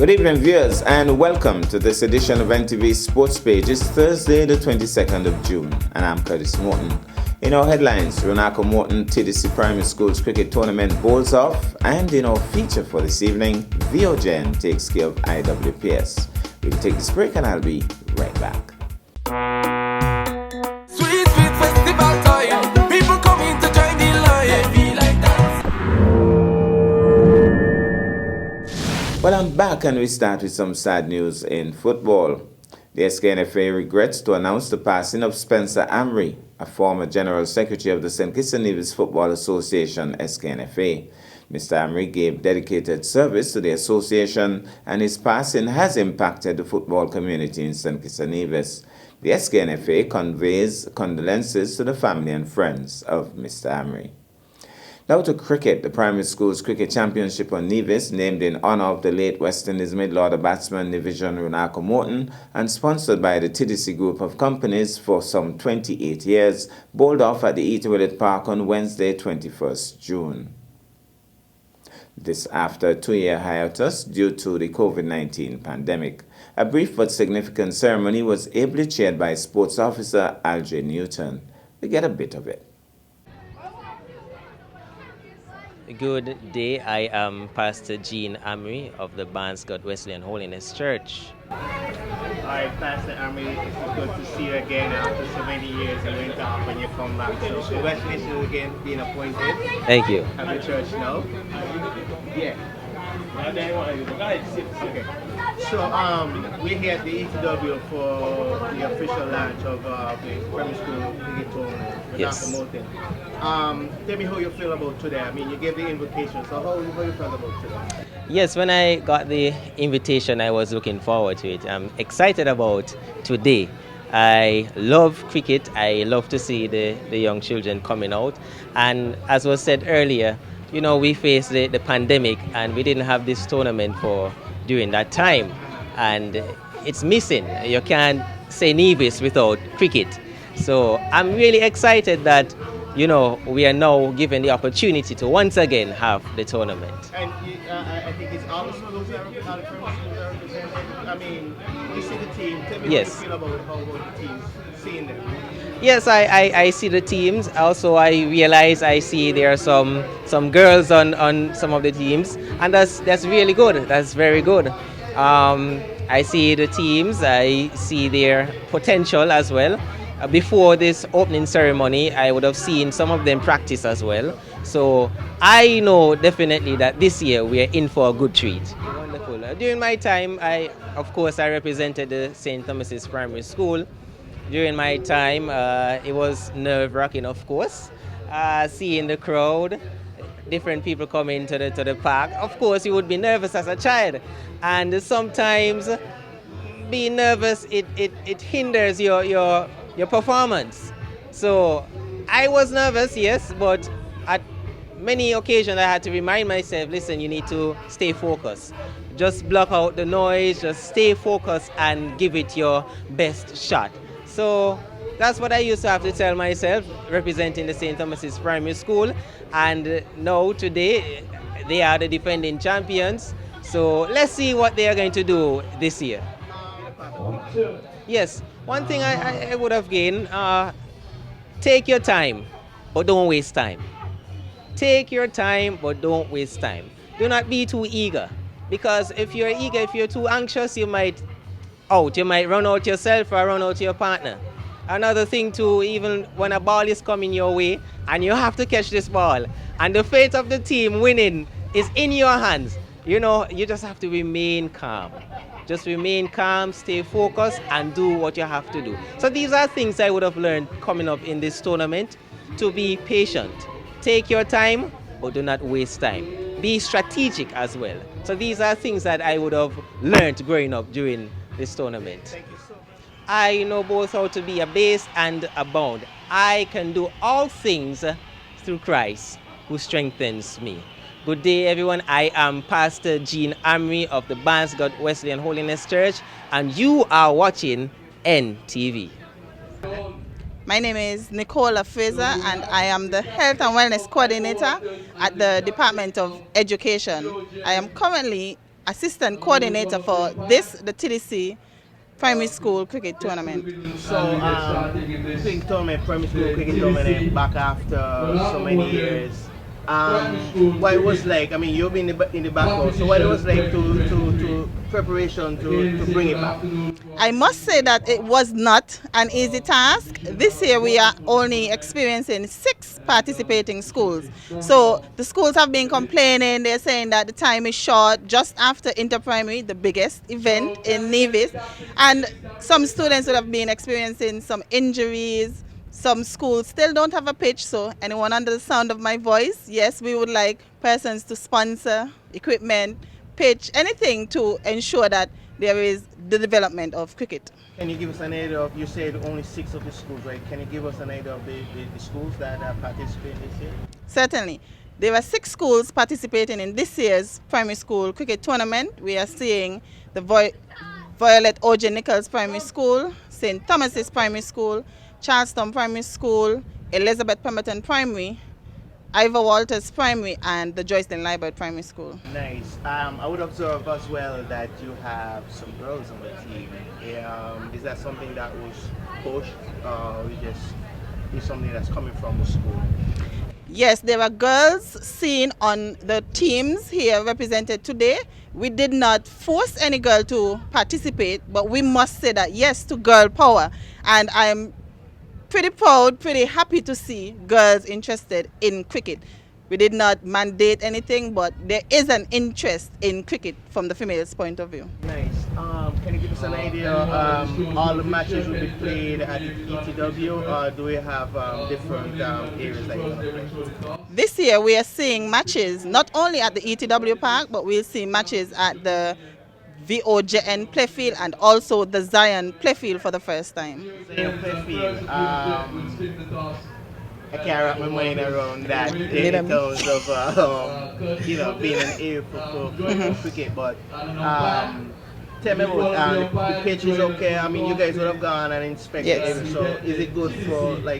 Good evening, viewers, and welcome to this edition of NTV Sports Page. It's Thursday, the 22nd of June, and I'm Curtis Morton. In our headlines, Ronaldo Morton TDC Primary Schools Cricket Tournament bowls off, and in our feature for this evening, VOGen takes care of IWPS. We'll take this break, and I'll be right back. Sweet, sweet festival time. People coming to join the line. Be like that. Well, I'm back, and we start with some sad news in football. The SKNFA regrets to announce the passing of Spencer Amry, a former General Secretary of the St. Kitts and Nevis Football Association, SKNFA. Mr. Amry gave dedicated service to the association, and his passing has impacted the football community in St. Kitts and Nevis. The SKNFA conveys condolences to the family and friends of Mr. Amry. Now to cricket. The Primary Schools Cricket Championship on Nevis, named in honor of the late West Indies mid-order batsman Division Ronaldo Morton and sponsored by the TDC Group of Companies for some 28 years, bowled off at the Eat Willett Park on Wednesday, 21st June. This after a 2-year hiatus due to the COVID-19 pandemic. A brief but significant ceremony was ably chaired by Sports Officer Alger Newton. We get a bit of it. Good day, I am Pastor Jean Amry of the Barnscott Wesleyan Holiness Church. Alright, Pastor Amry, it's good to see you again after so many years and when to happen you come back. So congratulations again being appointed. Thank you. At the church now. Yeah. Okay. So we're here at the ETW for the official launch of the primary school cricket tournament. Yes. Morton. Tell me how you feel about today. I mean, you gave the invitation, so how you feel about today? Yes, when I got the invitation, I was looking forward to it. I'm excited about today. I love cricket. I love to see the young children coming out. And as was said earlier, you know, we faced the pandemic and we didn't have this tournament for during that time. And it's missing. You can't say Nevis without cricket. So I'm really excited that, you know, we are now given the opportunity to once again have the tournament. And I think it's all the schools that are represented. I mean, you see the team. Tell me Yes. how you feel about the teams, seeing them. Yes, I see the teams. Also, I realize I see there are some girls on some of the teams, and that's really good. That's very good. I see the teams. I see their potential as well. Before this opening ceremony, I would have seen some of them practice as well. So I know definitely that this year we are in for a good treat. Wonderful. During my time, I represented the St. Thomas's Primary School. During my time, it was nerve-wracking, of course, seeing the crowd, different people coming to the park. Of course, you would be nervous as a child, and sometimes being nervous it hinders your performance. So I was nervous, yes, but at many occasions I had to remind myself, listen, you need to stay focused. Just block out the noise, just stay focused and give it your best shot. So that's what I used to have to tell myself, representing the St. Thomas's Primary School. And now today, they are the defending champions. So let's see what they are going to do this year. Yes, one thing I would have gained, take your time, but don't waste time. Take your time, but don't waste time. Do not be too eager. Because if you're eager, if you're too anxious, you might run out yourself or run out your partner. Another thing too, even when a ball is coming your way and you have to catch this ball and the fate of the team winning is in your hands, you know, you just have to remain calm. Just remain calm, stay focused and do what you have to do. So these are things I would have learned coming up in this tournament, to be patient. Take your time, but do not waste time. Be strategic as well. So these are things that I would have learned growing up during this tournament. Thank you so much. I know both how to be abased and abound. I can do all things through Christ who strengthens me. Good day, everyone. I am Pastor Jean Amry of the Barnscott Wesleyan Holiness Church, and you are watching NTV. My name is Nicola Fraser, and I am the Health and Wellness Coordinator at the Department of Education. I am currently assistant coordinator for the TDC primary school cricket tournament. So, cricket tournament, primary school cricket tournament, back after so many years. What it was like? I mean, you've been in the background. So, what it was like to preparation to bring it back? I must say that it was not an easy task. This year we are only experiencing 6 participating schools. So the schools have been complaining, they're saying that the time is short just after interprimary, the biggest event in Nevis. And some students would have been experiencing some injuries. Some schools still don't have a pitch, so anyone under the sound of my voice, yes, we would like persons to sponsor equipment, pitch, anything to ensure that there is the development of cricket. Can you give us an idea of, you said only 6 of the schools, right? Can you give us an idea of the schools that are participating this year? Certainly. There are 6 schools participating in this year's primary school cricket tournament. We are seeing the Violet O.J. Nichols Primary School, St. Thomas's Primary School, Charleston Primary School, Elizabeth Pemberton Primary, Ivor Walters Primary, and the Joycelyn Liebert Primary School. Nice. I would observe as well that you have some girls on the team. Is that something that was pushed, or is something that's coming from the school? Yes, there are girls seen on the teams here represented today. We did not force any girl to participate, but we must say that yes to girl power. And I'm pretty proud, pretty happy to see girls interested in cricket. We did not mandate anything, but there is an interest in cricket from the females' point of view. Nice. Can you give us an idea? All the matches will be played at ETW, or do we have different areas that you're going to play? This year we are seeing matches not only at the ETW Park, but we'll see matches at the VOJN playfield and also the Zion playfield for the first time. Zion playfield. I can't wrap my mind around that in terms of being an area for cricket, but tell me about the pitch is okay. I mean, you guys would have gone and inspected it, so is it good for the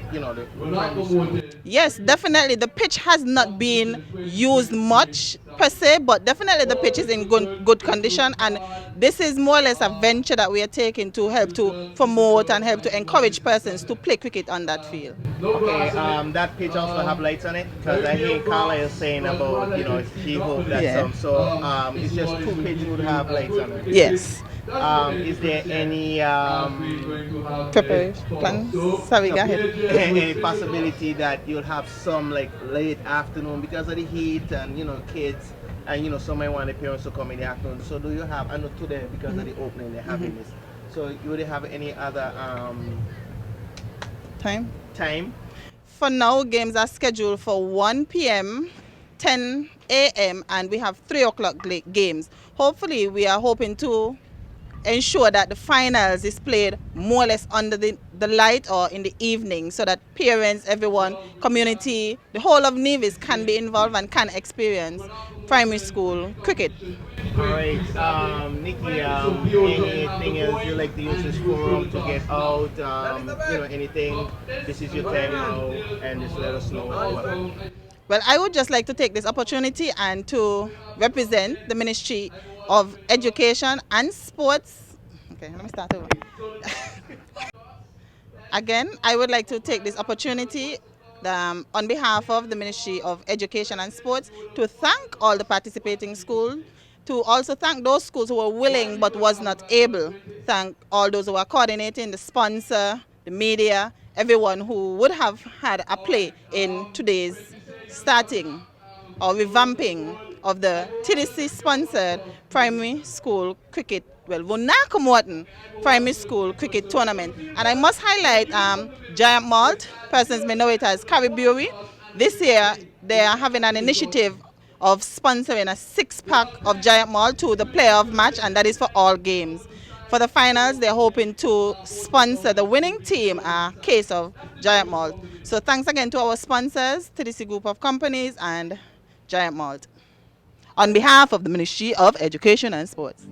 primary school? Yes, definitely. The pitch has not been used much per se, but definitely the pitch is in good condition, and this is more or less a venture that we are taking to help to promote and help to encourage persons to play cricket on that field. Okay, that pitch also have lights on it, because I hear Carla is saying about she hoped that so it's just 2 pitches would have lights on it. Yes. Is there any preparation plans? Sorry, go ahead. Any possibility that you'll have some late afternoon because of the heat and kids and some might want the parents to come in the afternoon? So do you have, I know today because of the opening they're having this, so you would have any other time? For now, games are scheduled for 1 p.m., 10 a.m. and we have 3 o'clock games. Hopefully we are hoping to ensure that the finals is played more or less under the light or in the evening, so that parents, everyone, community, the whole of Nevis can be involved and can experience primary school cricket. All right, Nikki, anything else you like to use this forum to get out? Anything? This is your time now, and just let us know. Well, I would just like to take this opportunity and to represent the Ministry of Education and Sports. Okay, let me start over. Again, I would like to take this opportunity on behalf of the Ministry of Education and Sports to thank all the participating schools, to also thank those schools who were willing but was not able, thank all those who are coordinating, the sponsor, the media, everyone who would have had a play in today's starting or revamping of the TDC-sponsored primary school cricket, Morton primary school cricket tournament. And I must highlight Giant Malt, persons may know it as Caribbery. This year, they are having an initiative of sponsoring a 6-pack of Giant Malt to the playoff match, and that is for all games. For the finals, they're hoping to sponsor the winning team a case of Giant Malt. So thanks again to our sponsors, TDC Group of Companies and Giant Malt, on behalf of the Ministry of Education and Sports.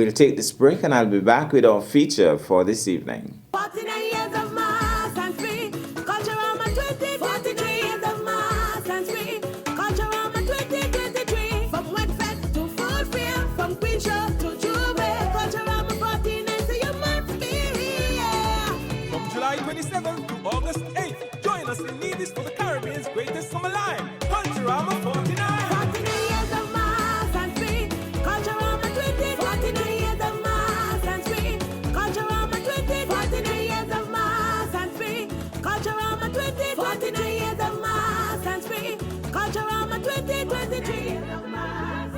We'll take this break and I'll be back with our feature for this evening. 49 years of mass and free, Culturama 2023. 49 years of mass and free, Culturama 2023. From wet fest to food fair, from Queen Show to Juve, Culturama 49, so you must be here. From July 27th to August 8th, join us in Nevis for the Caribbean's greatest summer line, Culturama 49. 49 years of mass and free, Culturama 20. 49 years of mass and free, Culturama 20. 49 years of mass and free, Culturama 20. 49 years of mass and free, Culturama 2023. 49 years of mass.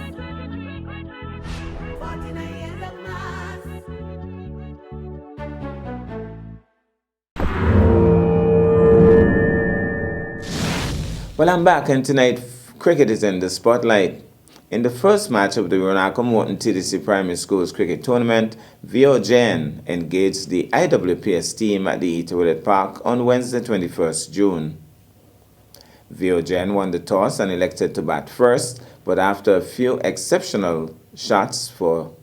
49 years of mass. Well, I'm back, and tonight cricket is in the spotlight. In the first match of the Ronaldo Morton TDC Primary Schools Cricket Tournament, VOJN engaged the IWPS team at the Eaterwood Park on Wednesday, 21st June. VOJN won the toss and elected to bat first, but after a few exceptional shots for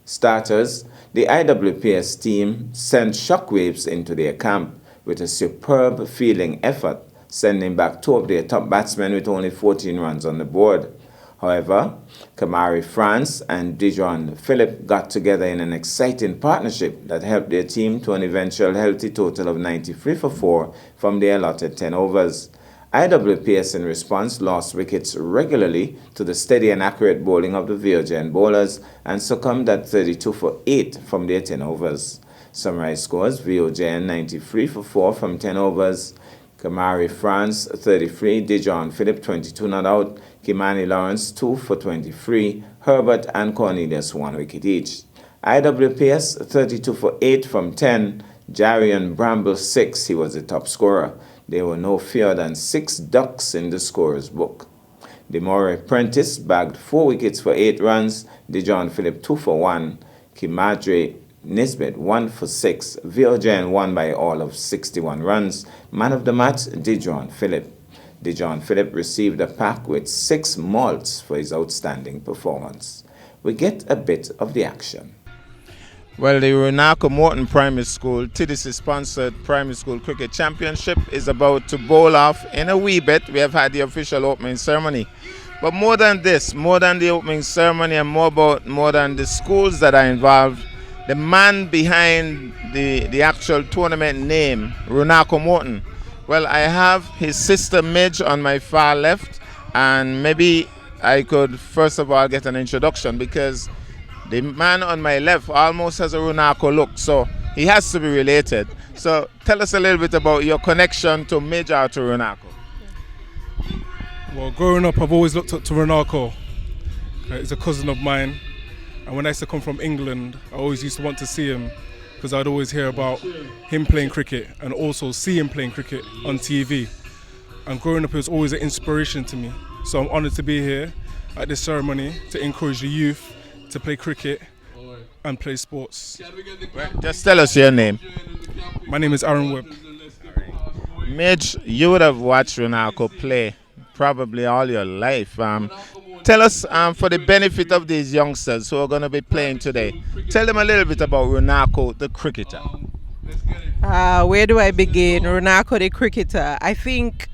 starters, the IWPS team sent shockwaves into their camp with a superb fielding effort, sending back two of their top batsmen with only 14 runs on the board. However, Kamari France and Dijon Phillip got together in an exciting partnership that helped their team to an eventual healthy total of 93 for 4 from their allotted 10 overs. IWPS in response lost wickets regularly to the steady and accurate bowling of the VOJN bowlers and succumbed at 32 for 8 from their 10 overs. Summarized scores: VOJN 93 for 4 from 10 overs, Kamari France 33, Dijon Phillip 22 not out, Kimani Lawrence 2 for 23, Herbert and Cornelius 1 wicket each. IWPS 32 for 8 from 10, Jarian Bramble 6, he was the top scorer. There were no fewer than 6 ducks in the scorer's book. Demore Prentice bagged 4 wickets for 8 runs, Dijon Phillip 2 for 1, Kimadre Nisbet 1 for 6, VOJN won by all of 61 runs. Man of the match, Dijon Phillip. Dijon Phillip received a pack with 6 malts for his outstanding performance. We get a bit of the action. Well, the Ronaldo Morton Primary School TDC-sponsored Primary School Cricket Championship is about to bowl off in a wee bit. We have had the official opening ceremony. But more than this, more than the opening ceremony and more than the schools that are involved, the man behind the actual tournament name, Ronaldo Morton. Well, I have his sister Midge on my far left, and maybe I could first of all get an introduction because the man on my left almost has a Ronaldo look, so he has to be related. So tell us a little bit about your connection to Midge or to Ronaldo. Well, growing up, I've always looked up to Ronaldo. He's a cousin of mine. And when I used to come from England, I always used to want to see him because I'd always hear about him playing cricket and also see him playing cricket on TV. And growing up, it was always an inspiration to me. So I'm honoured to be here at this ceremony to encourage the youth to play cricket and play sports. Just tell us your name. My name is Aaron Webb. Midge, you would have watched Ronaldo play probably all your life. Tell us, for the benefit of these youngsters who are going to be playing today, tell them a little bit about Ronaldo, the cricketer. Where do I begin? Ronaldo, the cricketer. I think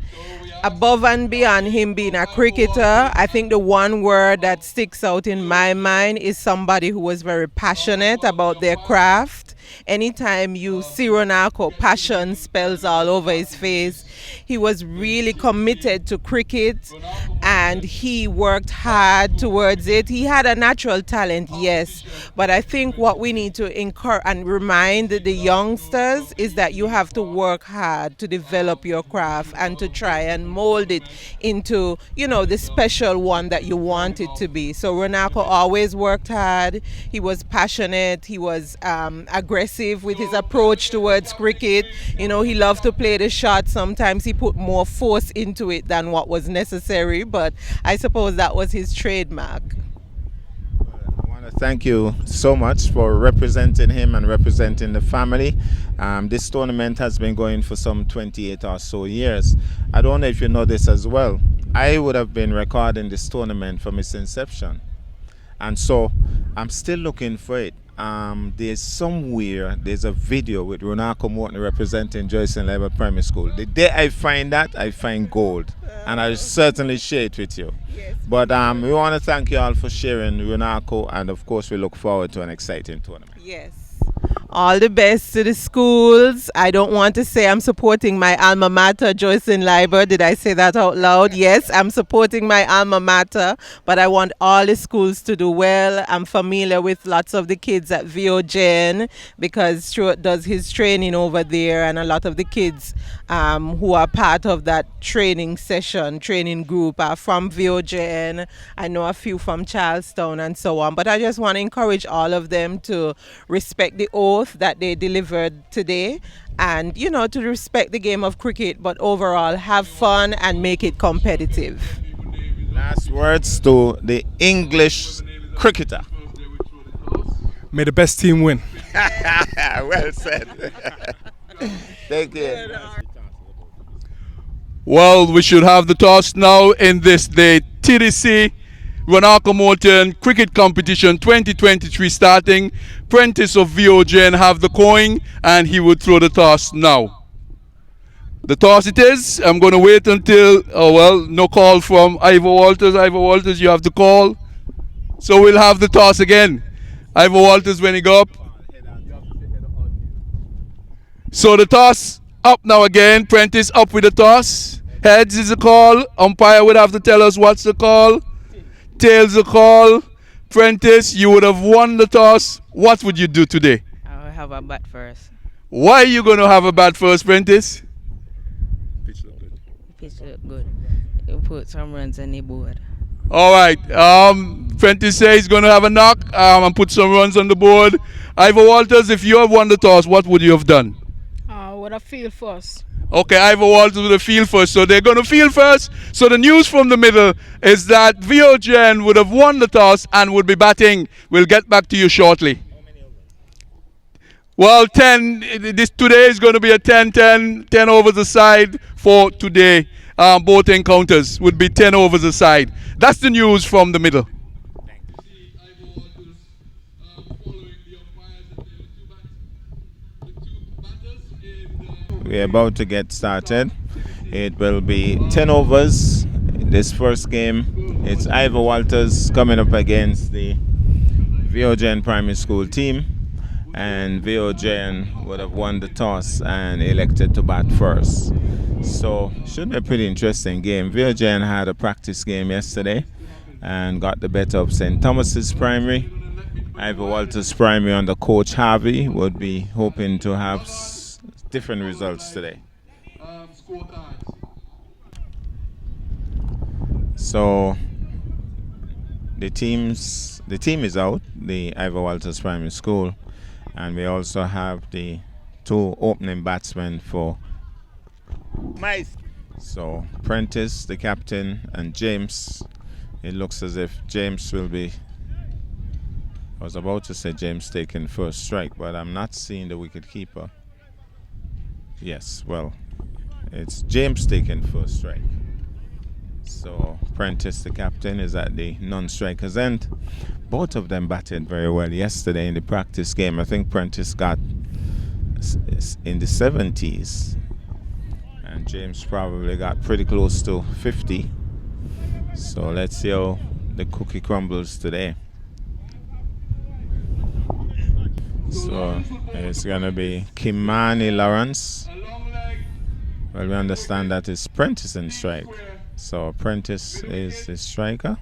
above and beyond him being a cricketer, I think the one word that sticks out in my mind is somebody who was very passionate about their craft. Anytime you see Ronaldo, passion spells all over his face. He was really committed to cricket and he worked hard towards it. He had a natural talent, yes, but I think what we need to encourage and remind the youngsters is that you have to work hard to develop your craft and to try and mold it into, you know, the special one that you want it to be. So Ronaldo always worked hard. He was passionate. He was aggressive with his approach towards cricket. You know, he loved to play the shot. Sometimes he put more force into it than what was necessary, but I suppose that was his trademark. I want to thank you so much for representing him and representing the family. This tournament has been going for some 28 or so years. I don't know if you know this as well. I would have been recording this tournament from its inception. And so I'm still looking for it. There's a video with Ronaldo Morton representing Joyce and Level Primary School. The day I find that, I find gold, and I'll certainly share it with you. But we want to thank you all for sharing Ronaldo, and of course we look forward to an exciting tournament. Yes. All the best to the schools. I don't want to say I'm supporting my alma mater, Joyce and Liber. Did I say that out loud? Yes, I'm supporting my alma mater, but I want all the schools to do well. I'm familiar with lots of the kids at VOGen because Stuart does his training over there, and a lot of the kids who are part of that training group are from VOGen. I know a few from Charlestown and so on, but I just want to encourage all of them to respect the oath that they delivered today, and to respect the game of cricket, but overall have fun and make it competitive. Last words to the English cricketer. May the best team win. Well said. Thank you. Well, we should have the toss now in this day. TDC Ronaldo Morton Cricket Competition 2023 starting. Prentice of VOGen have the coin, and he will throw the toss now. The toss it is. I'm going to wait until, no call from Ivor Walters. Ivor Walters, you have the call. So we'll have the toss again. Ivor Walters, when he go up. So the toss up now again. Prentice up with the toss. Heads is the call. Umpire would have to tell us what's the call. Tails the call. Prentice, you would have won the toss. What would you do today? I'll have a bat first. Why are you going to have a bat first, Prentice? Pitch look good. You put some runs on the board. All right. Prentice says he's going to have a knock and put some runs on the board. Ivor Walters, if you have won the toss, what would you have done? Would I field first? Okay, Ivor Walters with the field first. So they're going to field first. So the news from the middle is that VOGen would have won the toss and would be batting. We'll get back to you shortly. Well, 10. Today is going to be a 10 overs a side for today. Both encounters would be 10 overs a side. That's the news from the middle. We're about to get started. It will be 10 overs. This first game, it's Ivor Walters coming up against the VOGen Primary School team. And VOGen would have won the toss and elected to bat first. So, should be a pretty interesting game. VOGen had a practice game yesterday and got the better of St. Thomas's Primary. Ivor Walters Primary under Coach Harvey would be hoping to have different results today. So the team is out, the Ivor Walters Primary School, and we also have the two opening batsmen for Mice. So Prentice, the captain, and James. It looks as if James will be, I was about to say James taking first strike, but I'm not seeing the wicketkeeper. Yes, well, it's James taking first strike. So Prentice, the captain, is at the non-strikers end. Both of them batted very well yesterday in the practice game. I think Prentice got in the 70s, and James probably got pretty close to 50. So let's see how the cookie crumbles today. So it's going to be Kimani Lawrence. Well, we understand that it's Prentice in strike. So Prentice is the striker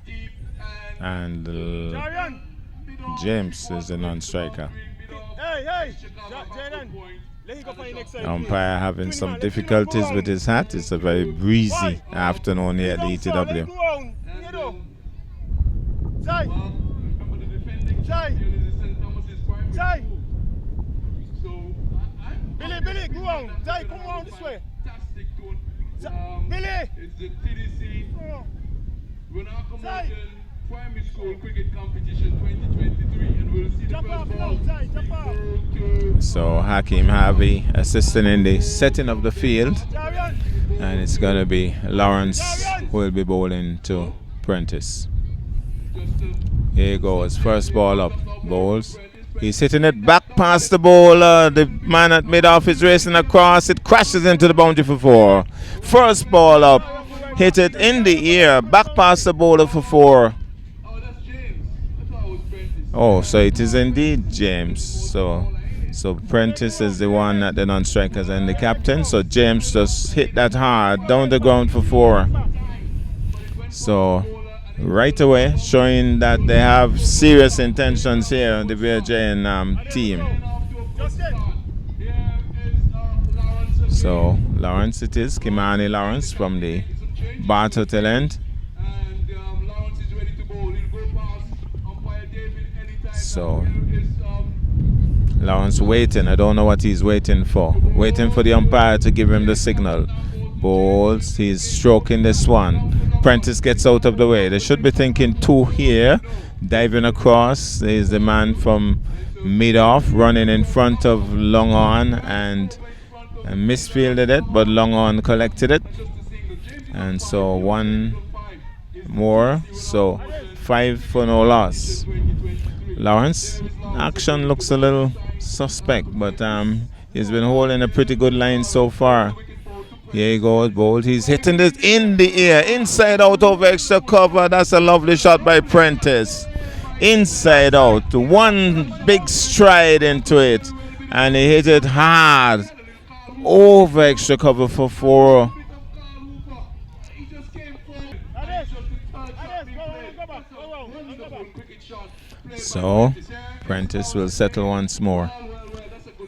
and James is the non-striker. Umpire having some difficulties with his hat. It's a very breezy afternoon here at the ETW. Billy, go on. Jai, come on this way. Billy! It's the TDC Ronaldo Morton Primary School Cricket Competition 2023, and we'll see the first ball. So Hakeem Harvey assisting in the setting of the field, and it's going to be Lawrence who will be bowling to Prentice. Here goes. First ball up. Bowls. He's hitting it back past the bowler. The man at mid-off is racing across. It crashes into the boundary for 4. First ball up. Hit it in the air. Back past the bowler for 4. Oh, so it is indeed James. So Prentice is the one that the non-strikers and the captain. So James just hit that hard down the ground for 4. So right away, showing that they have serious intentions here, the Virgin team. So Lawrence it is, Kimani Lawrence from the Bart Hotel end. So Lawrence waiting. I don't know what he's waiting for. Waiting for the umpire to give him the signal. Balls. He's stroking this one. Prentice gets out of the way. They should be thinking 2 here. Diving across. There's the man from mid-off running in front of Long On and misfielded it, but Long On collected it. And so 1 more. So 5 for no loss. Lawrence, action looks a little suspect, but he's been holding a pretty good line so far. Here he goes, bold. He's hitting this in the air, inside out over extra cover. That's a lovely shot by Prentice. Inside out, 1 big stride into it, and he hit it hard over extra cover for 4. So Prentice will settle once more,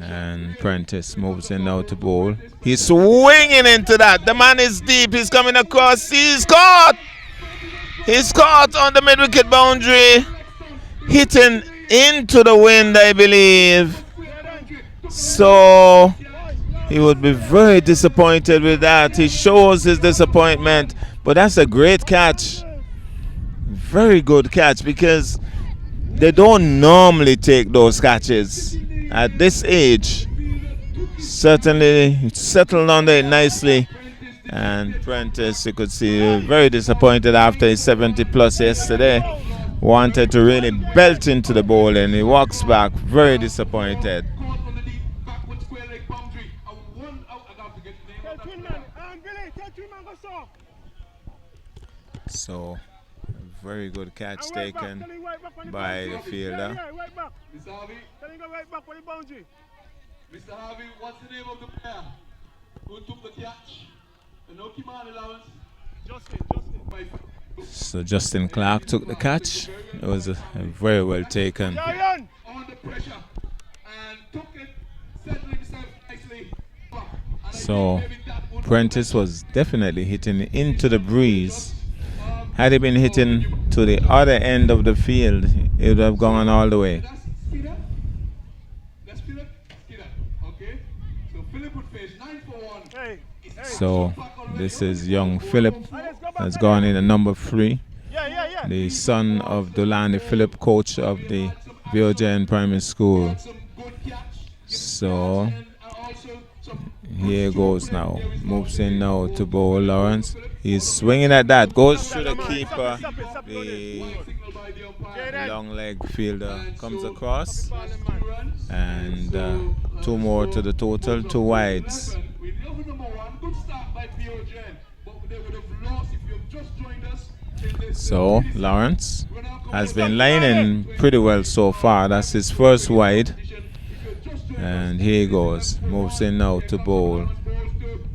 and Prentice moves in now to bowl. He's swinging into that. The man is deep. He's coming across. He's caught. He's caught on the mid-wicket boundary, hitting into the wind, I believe. So he would be very disappointed with that. He shows his disappointment, but that's a great catch. Very good catch, because they don't normally take those catches at this age. Certainly settled on there nicely, and Prentice, you could see, very disappointed after his 70 plus yesterday. Wanted to really belt into the ball, and he walks back very disappointed. So very good catch taken by the fielder. Mr. Harvey, what's the name of the player who took the catch? No Kimani Lawrence. Justin. So Justin Clark took the catch. It was a very well taken. Under pressure and took it, settled himself nicely. So Prentice was definitely hitting into the breeze. Had he been hitting to the other end of the field, it would have gone all the way. So this is young Philip, has gone in at number 3. The son of Dulani Philip, coach of the Virgin Primary School. So here goes now. Moves in now to bowl Lawrence. He's swinging at that. Goes through the keeper. The long leg fielder comes across. And 2 more to the total. 2 wides. So Lawrence has been lining pretty well so far. That's his first wide. And here he goes. Moves in now to bowl.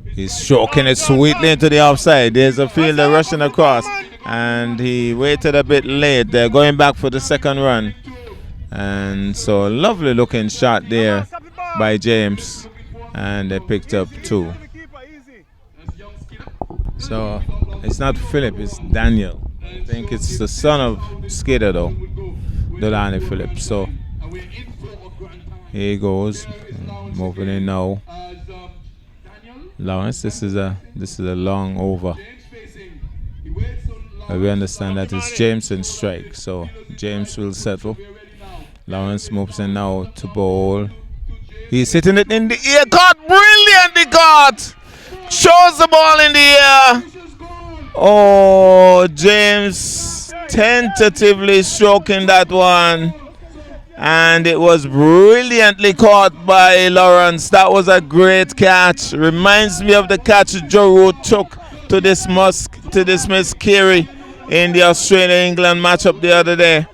He's stroking it sweetly into the offside. There's a fielder rushing across, and he waited a bit late. They're going back for the second run. And so lovely looking shot there by James, and they picked up 2. So it's not Philip, it's Daniel. I think it's the son of Skidder though, Delani Philip. So here he goes, moving in now. Lawrence, this is a long over. We understand that it's James in strike, so James will settle. Lawrence moves in now to bowl. He's hitting it in the air. Caught, brilliantly caught. Shows the ball in the air. Oh, James tentatively stroking that one. And it was brilliantly caught by Lawrence. That was a great catch. Reminds me of the catch Joe Root took to dismiss Carey in the Australia-England matchup the other day.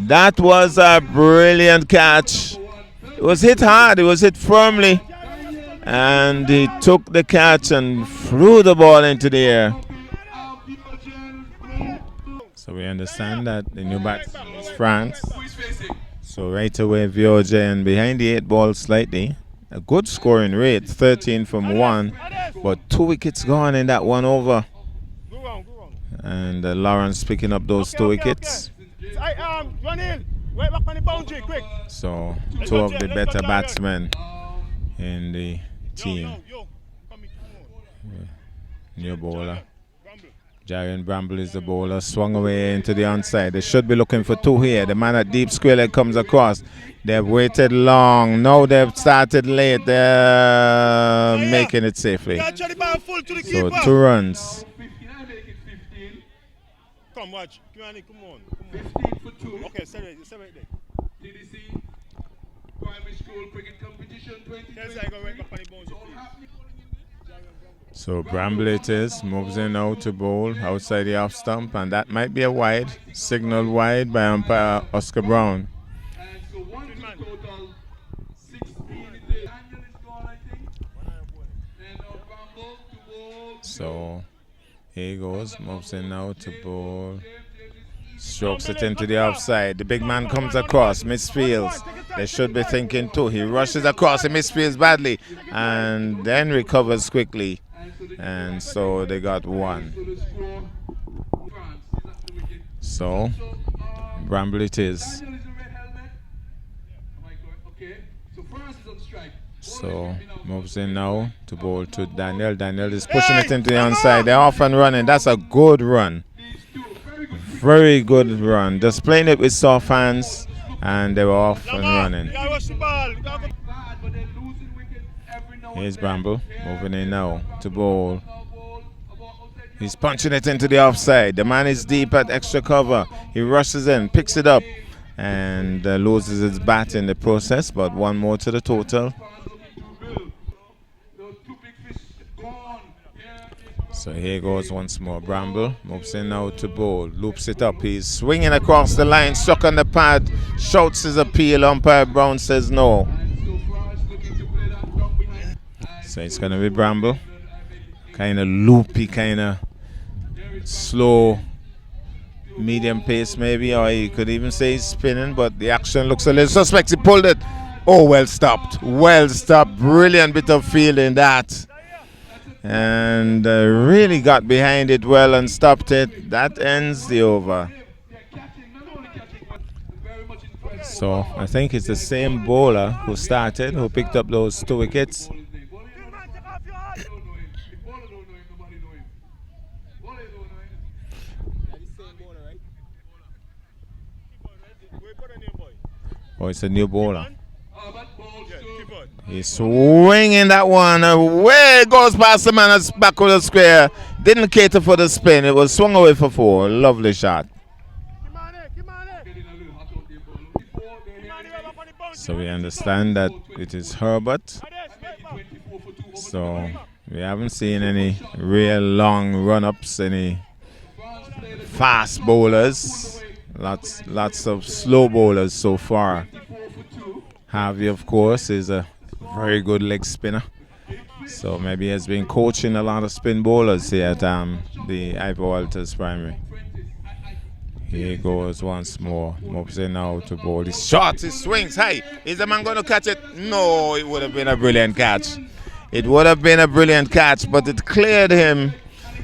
That was a brilliant catch. It was hit hard, it was hit firmly. And he took the catch and flew the ball into the air. So we understand that the new batsman is France. So right away, Viogen behind the 8 ball slightly. A good scoring rate, 13 from 1. But 2 wickets gone in that one over. And Lawrence picking up those 2 wickets. So 2 of the better batsmen in the team. New bowler. Jarian Bramble is the bowler, swung away into the onside. They should be looking for 2 here. The man at deep square leg comes across. They've waited long. Now they've started late. They're making it safely. So 2 runs. Come watch. Come on. 15 for 2. Okay, stay right there. TDC Primary School Cricket Competition 2020. So Bramble it is, moves in now to bowl outside the off stump, and that might be a wide, signaled wide by umpire Oscar Brown. And so 1 to total 16. Daniel is gone, I think. And now Bramble to bowl. So here he goes, moves in now to bowl. Strokes it into the offside. The big man comes across, misfields. They should be thinking too. He rushes across, he misfields badly, and then recovers quickly. And so they got 1. So Bramble it is. So moves in now to bowl to Daniel. Daniel is pushing it into the onside. They're off and running. That's a good run. Very good run. Just playing it with soft hands, and they were off and running. Here's Bramble moving in now to bowl. He's punching it into the offside. The man is deep at extra cover. He rushes in, picks it up, and loses his bat in the process. But 1 more to the total. So here goes once more. Bramble moves in now to bowl. Loops it up. He's swinging across the line, struck on the pad, shouts his appeal. Umpire Brown says no. So it's going to be Bramble. Kind of loopy, kind of slow, medium pace maybe, or you could even say he's spinning, but the action looks a little suspect. He pulled it. Oh, well stopped. Well stopped. Brilliant bit of fielding that. And really got behind it well and stopped it. That ends the over. So I think it's the same bowler who started, who picked up those 2 wickets. Oh, it's a new bowler. He's swinging that one away. Goes past the man back of the square. Didn't cater for the spin. It was swung away for 4. Lovely shot. So we understand that it is Herbert. So we haven't seen any real long run-ups, any fast bowlers. Lots of slow bowlers so far. Harvey, of course, is a very good leg spinner. So maybe he has been coaching a lot of spin bowlers here at the Ivor Walters Primary. Here he goes once more. Moves in now to bowl. He shot, he swings high. Is the man going to catch it? No, it would have been a brilliant catch. It would have been a brilliant catch, but it cleared him.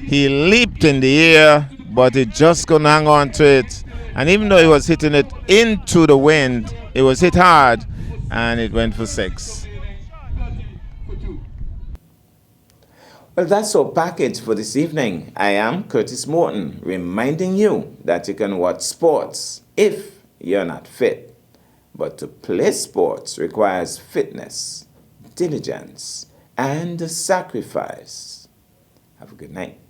He leaped in the air, but he just couldn't hang on to it. And even though he was hitting it into the wind, it was hit hard, and it went for 6. Well, that's our package for this evening. I am Curtis Morton, reminding you that you can watch sports if you're not fit. But to play sports requires fitness, diligence, and sacrifice. Have a good night.